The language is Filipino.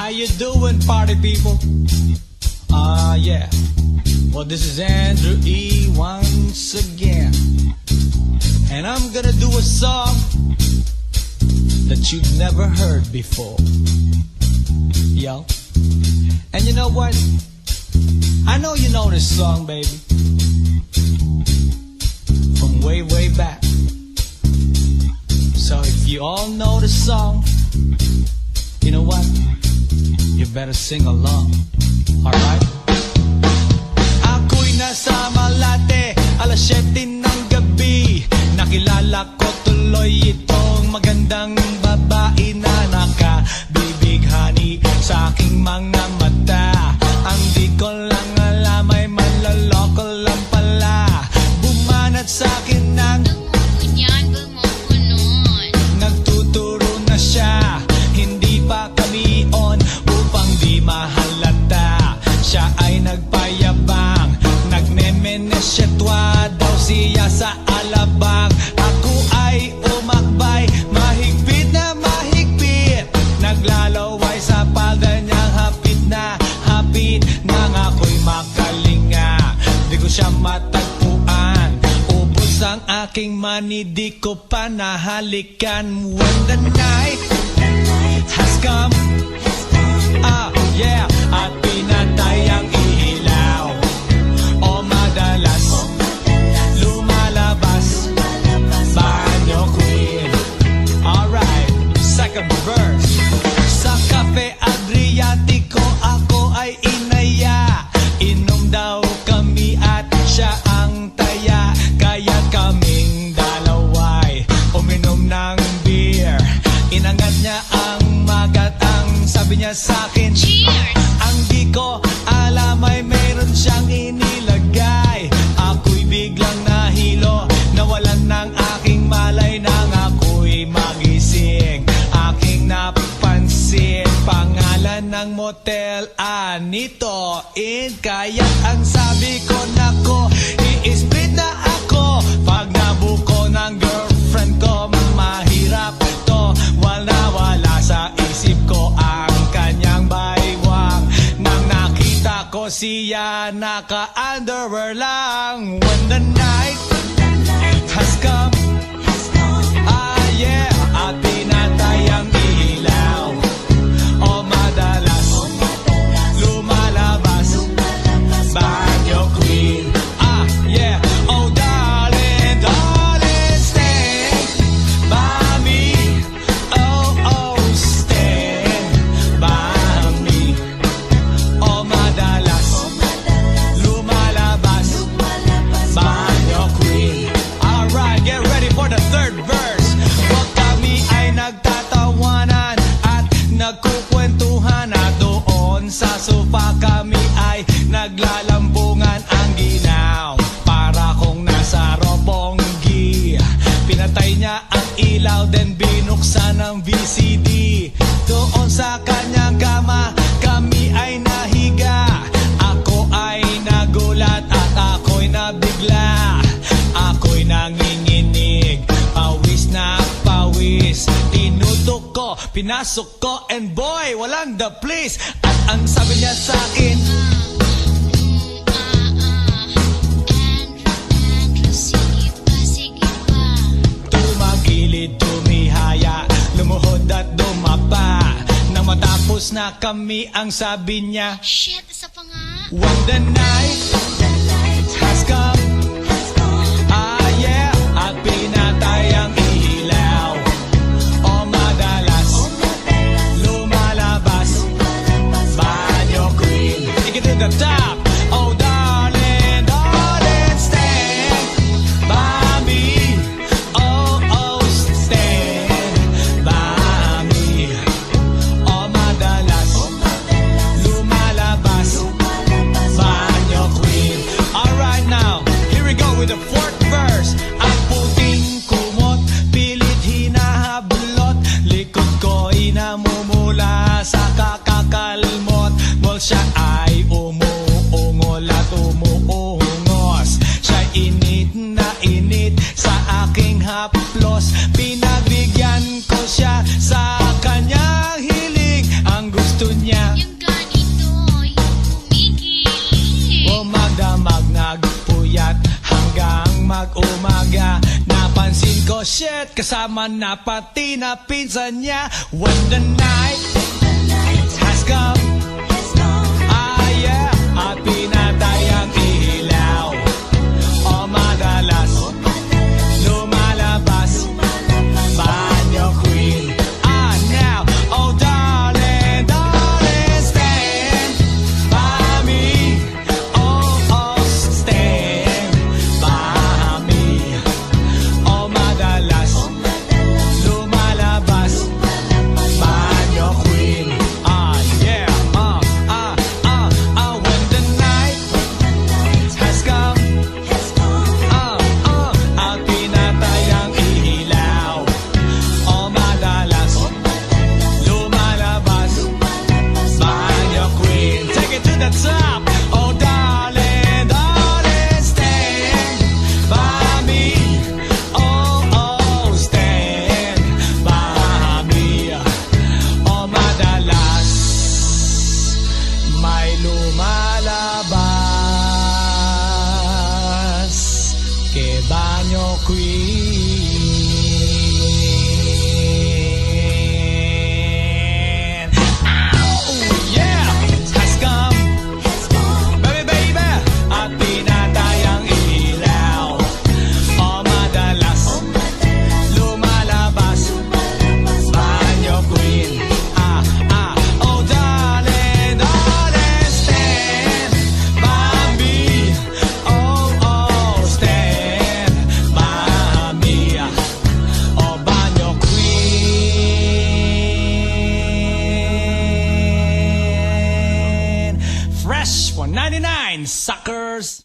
How you doing, party people? Yeah. Well, this is Andrew E. once again. And I'm gonna do a song that you've never heard before. Yo. And you know what? I know you know this song, baby. From way, way back. So if you all know the song, you know what? You better sing along. Alright? Ako'y nasa Malate, alas 7 ng gabi. Nakilala ko tuloy itong magandang babae na nakabibighani sa aking mga mata. Ang di ko lang alam ay manloloko lang pala. Bumanat sa akin ng nagtuturo na siya. Hindi pa kami on upang di mahalata. Siya ay nagpayabang, nagmemenesyetwa daw siya sa alabang. Ako ay umakbay, mahigpit na mahigpit. Naglalaway sa palda niyang hapit na hapit. Nang ako'y makalinga, di ko siya matagpuan. Ubos ang aking money, di ko pa nahalikan. When the night has come, yeah, at pinatay ang ilaw. O madalas lumalabas banyo queen. Alright, second verse. Sa Cafe Adriatico ako ay inaya. Inom daw kami at siya ang taya. Kaya kaming dalaway uminom ng beer. Inangat niya ang magat, ang sabi niya sa'kin, cheers! Ang di ko alam ay meron siyang inilagay. Ako'y biglang nahilo, nawalan ng aking malay. Nang ako'y magising, aking napansin pangalan ng motel, Anito Inn. Kaya ang sabi ko, nako, i-split na ako. Pag nabuko ng girlfriend ko, mahirap to. Wala sa isip ko ang kanyang baywang. Nang nakita ko siya, naka-underwear lang. When the night has come, yeah, at pinatay ang ilaw. O madalas lumalabas banyo queen. Yeah. Oh darling, darling, stand by me. Oh, stand by me. O madalas lumalabas banyo queen. Alright, get ready for the third verse. Huwag kami ay nagtatawanan at nagkukwentuhan, at doon sa sofa kami ay naglalambungan. Ang ginaw para kung nasa robonggi. Pinatay niya ang ilaw, then binuksan ang VCD. Doon sa kanyang kama kami ay nahiga. Ako ay nagulat at ako'y nabigla. Ako'y nanginginig, pawis na pawis. Tinutok ko, pinasok ko, and boy, walang the place. At ang sabi niya sa akin, tumagilid, tumihaya, lumuhod at dumapa. Nang matapos na kami, ang sabi niya, shit, isa pa nga. when the night has come, yeah, at pinatay ang ilaw. O madalas lumalabas banyo queen. Take it to the top. Oh darling, darling, stand by me. Oh, stand by me. O madalas lumalabas banyo queen. Oh shit, kasama na pati na pinsan niya. When the night has come, ah yeah, at pinatay ang ilaw. O madalas lumalabas banyo queen. Ah now, oh darling, darling, stand by me. Oh, oh, stand by me. O madalas lumalabas banyo queen. Ah yeah, when the night has come, at pinatay ang ilaw. O madalas lumalabas banyo queen. Take it to the top. Oh darling, darling, stand by me. Oh, oh, stand by me. O madalas may lumalabas ke banyo queen. Oh yeah, has come, baby, baby, at pinatay ang ilaw. O madalas lumalabas banyo queen. Oh darling, darling, stand by me. Oh, oh, stand by me. Oh banyo queen. Fresh 199, suckers.